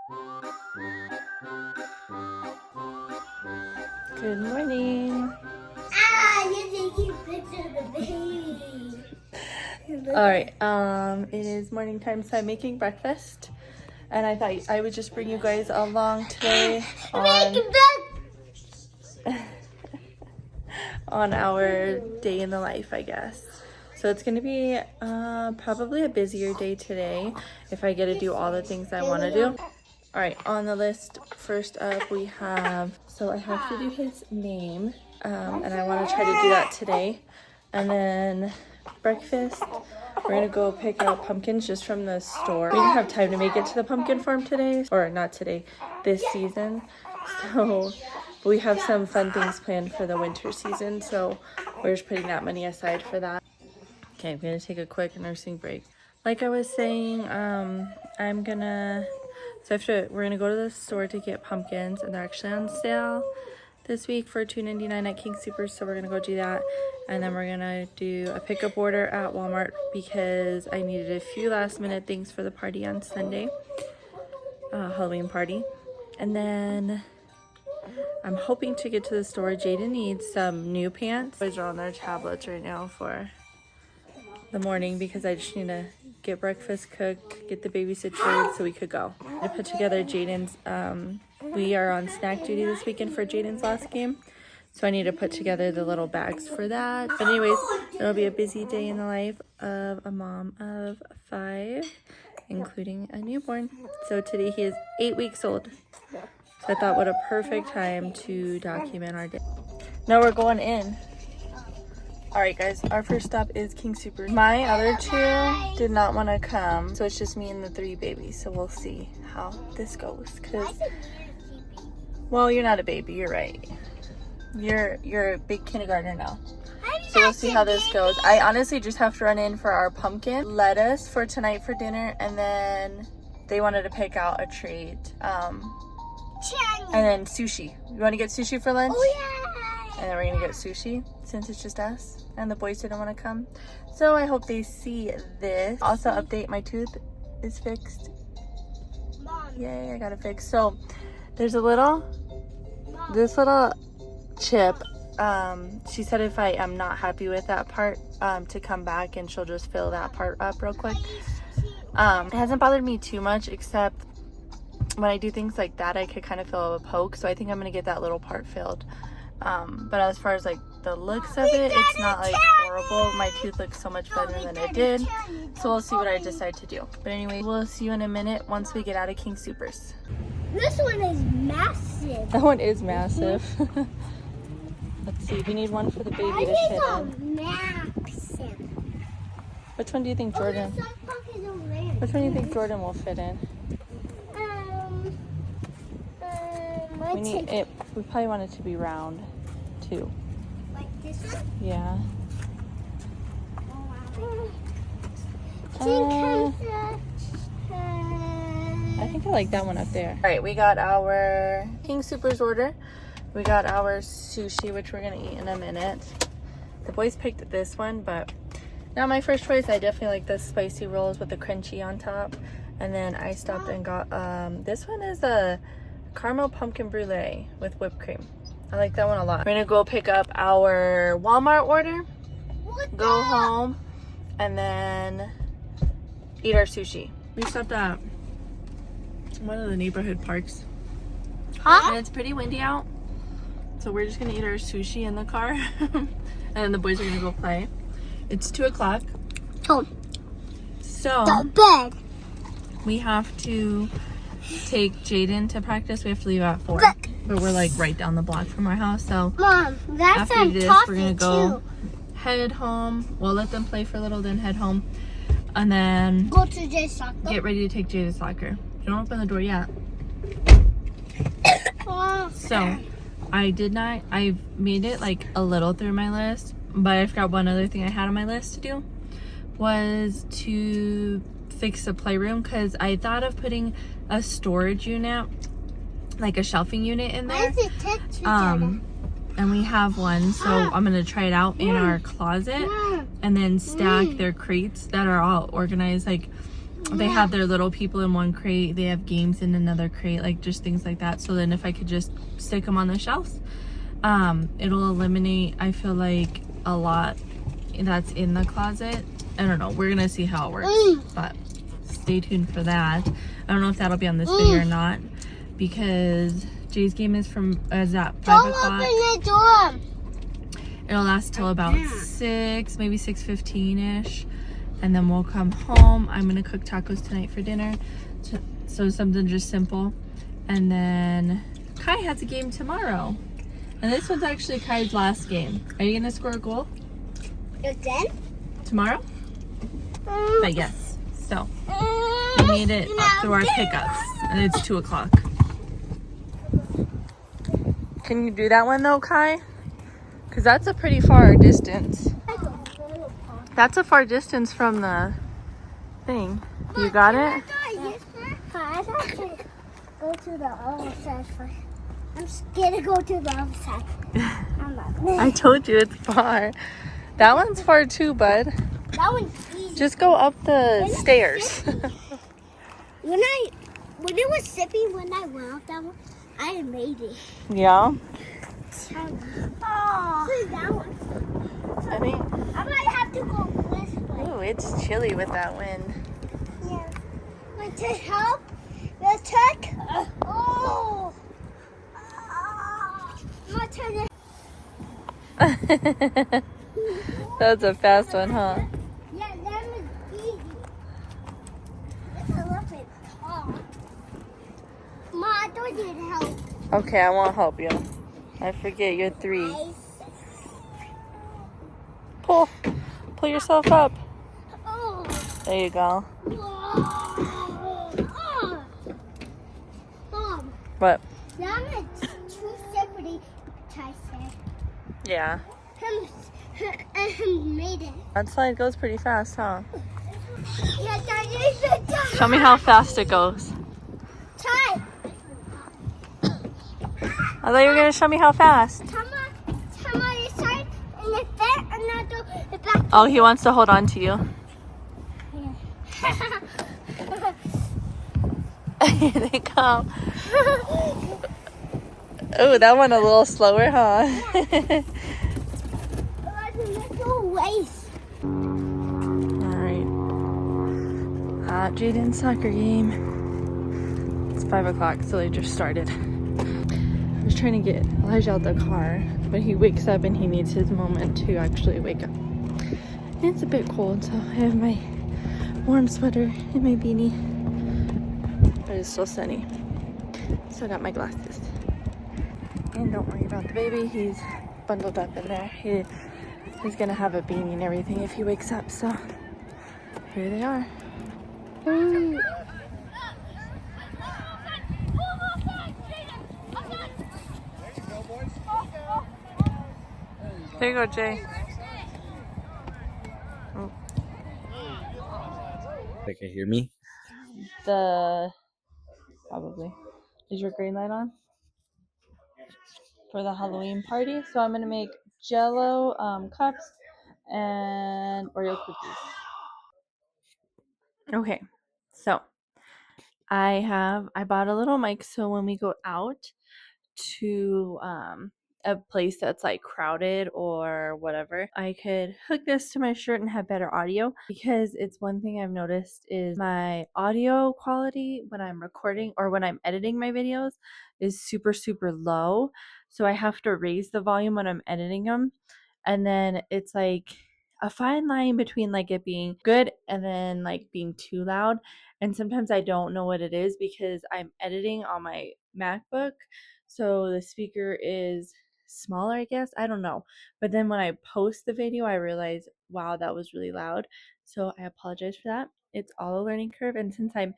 Good morning. You're taking pictures of the baby. All right, it is morning time, so I'm making breakfast, and I thought I would just bring you guys along today on our day in the life, I guess. So it's gonna be probably a busier day today if I get to do all the things I want to do. All right, on the list, first up we have, so I have to do his name, and I want to try to do that today. And then breakfast, we're gonna go pick out pumpkins just from the store. We didn't have time to make it to the pumpkin farm today, or not today, this season. So we have some fun things planned for the winter season, so we're just putting that money aside for that. Okay, I'm gonna take a quick nursing break. Like I was saying, we're gonna go to the store to get pumpkins, and they're actually on sale this week for $2.99 at King Soopers, so we're gonna go do that. And then we're gonna do a pickup order at Walmart because I needed a few last minute things for the party on Sunday, Halloween party. And then I'm hoping to get to the store. Jaden needs some new pants. Boys are on their tablets right now for the morning because I just need to get breakfast cooked, get the baby situated so we could go. I put together Jaden's, we are on snack duty this weekend for Jaden's last game. So I need to put together the little bags for that. But anyways, it'll be a busy day in the life of a mom of 5, including a newborn. So today he is 8 weeks old. So I thought what a perfect time to document our day. Now we're going in. All right, guys, our first stop is King Soopers. My other 2 did not want to come, so it's just me and the 3 babies. So we'll see how this goes. Well, you're not a baby. You're right. You're a big kindergartner now. So we'll see how this goes. I honestly just have to run in for our pumpkin lettuce for tonight for dinner, and then they wanted to pick out a treat. And then sushi. You want to get sushi for lunch? Oh, yeah. And then we're gonna get sushi since it's just us and the boys didn't want to come. So I hope they see this. Also update, my tooth is fixed. Mom. Yay, I got it fixed. So there's this little chip. She said if I am not happy with that part, to come back and she'll just fill that part up real quick. It hasn't bothered me too much, except when I do things like that, I could kind of feel a poke. So I think I'm gonna get that little part filled. But as far as like the looks of it, it's not like horrible. My tooth looks so much better than it did. So we'll see what I decide to do. But anyway, we'll see you in a minute once we get out of King Soopers. This one is massive. That one is massive. Let's see, we need one for the baby to fit in. Massive. Which one do you think Jordan? Which one do you think Jordan will fit in? We probably want it to be round too. Like this one? Yeah. I think I like that one up there. All right, we got our King Soopers order. We got our sushi, which we're gonna eat in a minute. The boys picked this one, but not my first choice. I definitely like the spicy rolls with the crunchy on top. And then I stopped and got, this one is a caramel pumpkin brulee with whipped cream. I like that one a lot. We're gonna go pick up our Walmart order, go home, and then eat our sushi. We stopped at one of the neighborhood parks. And it's pretty windy out, so we're just gonna eat our sushi in the car and then the boys are gonna go play. It's 2 o'clock. So bed. we have to take Jaden to practice. We have to leave at 4, but we're like right down the block from our house. So Mom, that's after this, we're gonna go head home. We'll let them play for a little, then head home, and then go to Jay's soccer. Get ready to take Jay to soccer. Don't open the door yet. So I made it like a little through my list, but I forgot one other thing I had on my list to do was to fix the playroom, because I thought of putting a storage unit, like a shelving unit in there. And we have one, so I'm gonna try it out in our closet and then stack their crates that are all organized like they have their little people in one crate, they have games in another crate, like just things like that. So then if I could just stick them on the shelves, it'll eliminate, I feel like, a lot that's in the closet. I don't know, we're gonna see how it works, but stay tuned for that. I don't know if that'll be on this video or not, because Jay's game is at 5 o'clock. It'll last till about 6, maybe 6:15ish, and then we'll come home. I'm gonna cook tacos tonight for dinner, so something just simple. And then Kai has a game tomorrow, and this one's actually Kai's last game. Are you gonna score a goal Again? tomorrow? But yes, so we made it up through our pickups, and it's 2 o'clock. Can you do that one though, Kai? Because that's a pretty far distance. That's a far distance from the thing. You got it? I have to go to the other side first. I'm scared to go to the other side. I'm not. I told you it's far. That one's far too, bud. That one's easy. Just go up the stairs. When it was sippy when I went up that one, I made it. Yeah. Oh, that one. I mean, I might have to go this way. ooh, it's chilly with that wind. Yeah. But to help the truck. Oh. I'm gonna turn it. That's a fast one, huh? Yeah, that was easy. It's a little bit tall. Ma, I don't need help. Okay, I won't help you. I forget you're 3. Pull yourself up. Oh. There you go. Mom, What? that was 2 separate Tyson. Yeah. Him made it. That slide goes pretty fast, huh? Yeah, that is Show me how fast it goes. Ty. I thought you were gonna show me how fast. Come on your side and it's there and I'll do the back. Oh, he wants to hold on to you. Here they come. Oh, that one a little slower, huh? Alright. Jaden's soccer game. It's 5 o'clock, so they just started. I was trying to get Elijah out the car, but he wakes up and he needs his moment to actually wake up. And it's a bit cold, so I have my warm sweater and my beanie. But it's still sunny. So I got my glasses. And don't worry about the baby, he's bundled up in there. He's gonna have a beanie and everything if he wakes up, so here they are. Ooh. There you go, Jay. Oh. They can hear me. Probably. Is your green light on? For the Halloween party. So I'm gonna make Jello cups and Oreo cookies. Okay, so I bought a little mic so when we go out to a place that's like crowded or whatever, I could hook this to my shirt and have better audio, because it's one thing I've noticed is my audio quality when I'm recording or when I'm editing my videos is super low. So I have to raise the volume when I'm editing them, and then it's like a fine line between like it being good and then like being too loud. And sometimes I don't know what it is because I'm editing on my MacBook, so the speaker is smaller, I guess. I don't know. But then when I post the video, I realize, wow, that was really loud. So I apologize for that. It's all a learning curve. And since I'm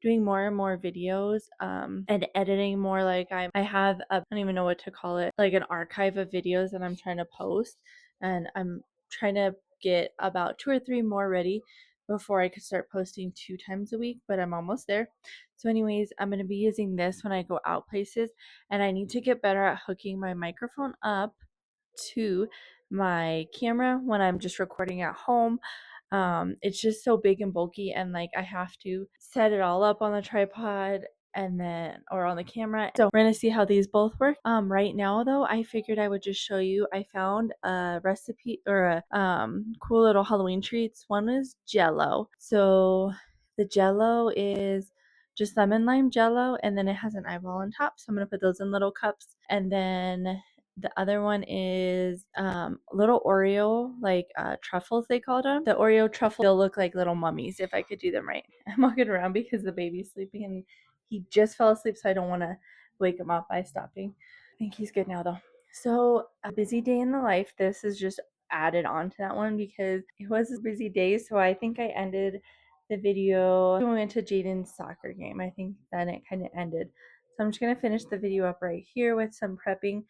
doing more and more videos and editing more, like I have I don't even know what to call it, like an archive of videos that I'm trying to post, and I'm trying to get about 2 or 3 more ready before I could start posting 2 times a week, but I'm almost there. So anyways, I'm going to be using this when I go out places, and I need to get better at hooking my microphone up to my camera when I'm just recording at home. It's just so big and bulky, and like I have to set it all up on the tripod and then or on the camera. So we're gonna see how these both work. Right now though, I figured I would just show you. I found a recipe or a cool little Halloween treats. One is Jello. So the Jello is just lemon lime Jello, and then it has an eyeball on top. So I'm gonna put those in little cups, and then the other one is little Oreo, like truffles, they called them. The Oreo truffles, they'll look like little mummies if I could do them right. I'm walking around because the baby's sleeping and he just fell asleep, so I don't want to wake him up by stopping. I think he's good now, though. So, a busy day in the life. This is just added on to that one because it was a busy day. So, I think I ended the video when we went to Jaden's soccer game. I think then it kind of ended. So, I'm just going to finish the video up right here with some prepping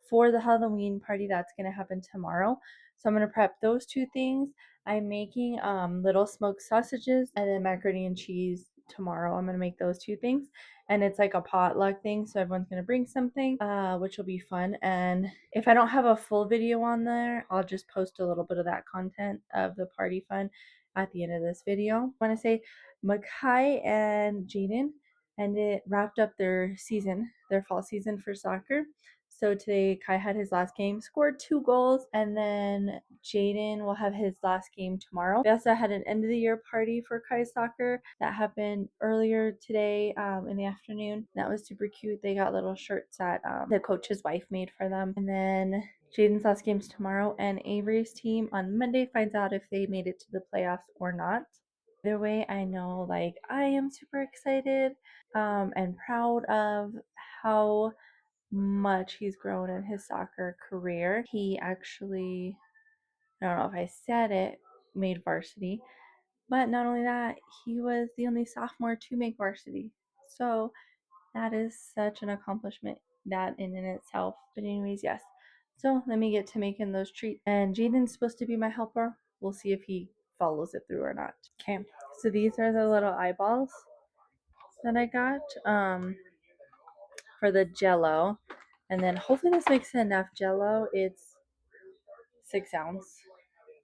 for the Halloween party that's going to happen tomorrow. So I'm going to prep those two things. I'm making little smoked sausages and then macaroni and cheese tomorrow. I'm going to make those two things. And it's like a potluck thing. So everyone's going to bring something, which will be fun. And if I don't have a full video on there, I'll just post a little bit of that content of the party fun at the end of this video. I want to say Makai and Jaden and it wrapped up their season, their fall season for soccer. So today Kai had his last game, scored 2 goals, and then Jaden will have his last game tomorrow. We also had an end of the year party for Kai's soccer that happened earlier today in the afternoon. That was super cute. They got little shirts that the coach's wife made for them. And then Jaden's last game's tomorrow, and Avery's team on Monday finds out if they made it to the playoffs or not. Either way, I know like I am super excited and proud of how much he's grown in his soccer career. He actually, I don't know if I said it, made varsity, but not only that, he was the only sophomore to make varsity. So that is such an accomplishment, that in itself. But anyways, yes. So let me get to making those treats. And Jaden's supposed to be my helper. We'll see if he follows it through or not. Okay, so these are the little eyeballs that I got for the Jello. And then hopefully this makes enough Jello. It's 6 ounce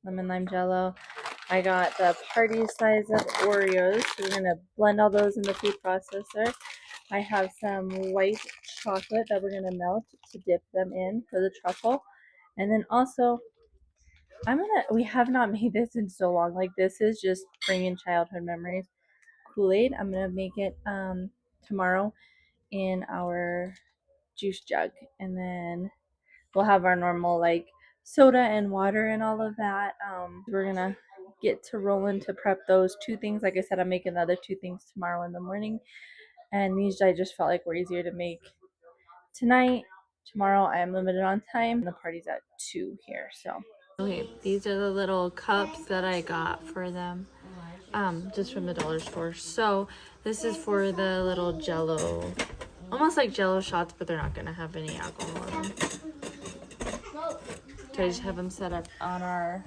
lemon lime Jello. I got the party size of Oreos. So we're gonna blend all those in the food processor. I have some white chocolate that we're gonna melt to dip them in for the truffle. And then also, we have not made this in so long. Like this is just bringing childhood memories. Kool-Aid. I'm gonna make it tomorrow in our juice jug, and then we'll have our normal like soda and water and all of that. We're gonna get to rolling to prep those two things. Like I said, I'm making the other two things tomorrow in the morning, and these I just felt like were easier to make tonight. Tomorrow I am limited on time. The party's at 2 here, so. Okay, these are the little cups that I got for them, just from the dollar store. So this is for the little Jello, almost like Jello shots, but they're not gonna have any alcohol in them. So I just have them set up on our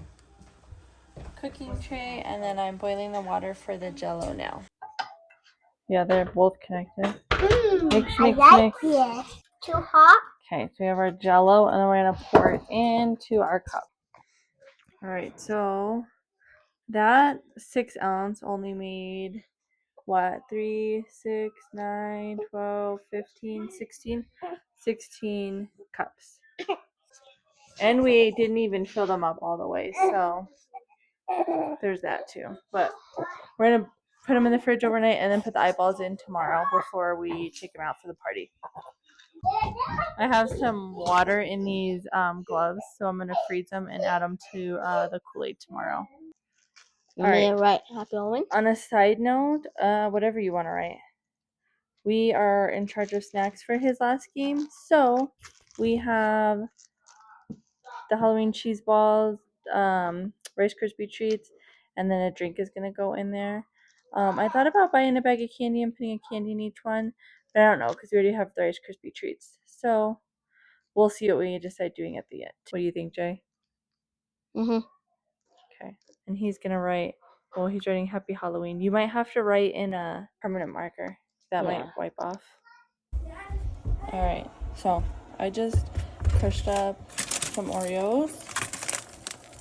cooking tray, and then I'm boiling the water for the Jello now. Yeah, they're both connected. Mix. It. Too hot? Okay, so we have our Jello, and then we're gonna pour it into our cup. All right, so that 6 ounce only made what? 3, 6, 9, 12, 15, 16, 16 cups. And we didn't even fill them up all the way, so there's that too. But we're gonna put them in the fridge overnight and then put the eyeballs in tomorrow before we take them out for the party. I have some water in these gloves, so I'm gonna freeze them and add them to the Kool-Aid tomorrow. You want me to write Happy Halloween? On a side note, whatever you want to write. We are in charge of snacks for his last game, so we have the Halloween cheese balls, Rice Krispie treats, and then a drink is gonna go in there. I thought about buying a bag of candy and putting a candy in each one, but I don't know because we already have the Rice Krispie treats. So we'll see what we decide doing at the end. What do you think, Jay? Mhm. Okay. And he's gonna write. Well, he's writing Happy Halloween. You might have to write in a permanent marker. That might wipe off. All right. So I just crushed up some Oreos.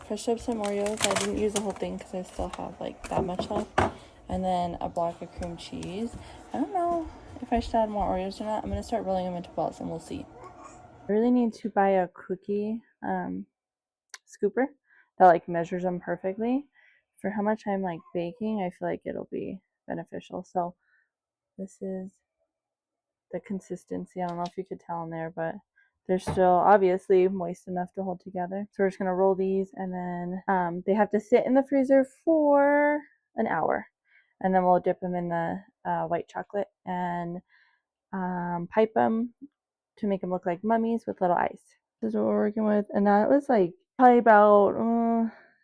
crushed up some Oreos. I didn't use the whole thing because I still have like that much left. And then a block of cream cheese. I don't know if I should add more Oreos or not. I'm going to start rolling them into balls and we'll see. I really need to buy a cookie scooper that like measures them perfectly. For how much I'm like baking, I feel like it'll be beneficial. So this is the consistency. I don't know if you could tell in there, but they're still obviously moist enough to hold together. So we're just gonna roll these, and then they have to sit in the freezer for an hour, and then we'll dip them in the white chocolate and pipe them to make them look like mummies with little ice. This is what we're working with, and that was like probably about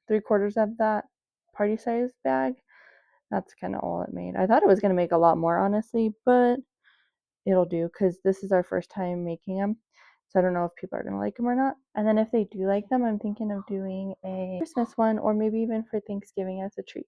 3/4 of that party size bag. That's kind of all it made. I thought it was gonna make a lot more, honestly, but it'll do because this is our first time making them. So I don't know if people are going to like them or not. And then if they do like them, I'm thinking of doing a Christmas one or maybe even for Thanksgiving as a treat.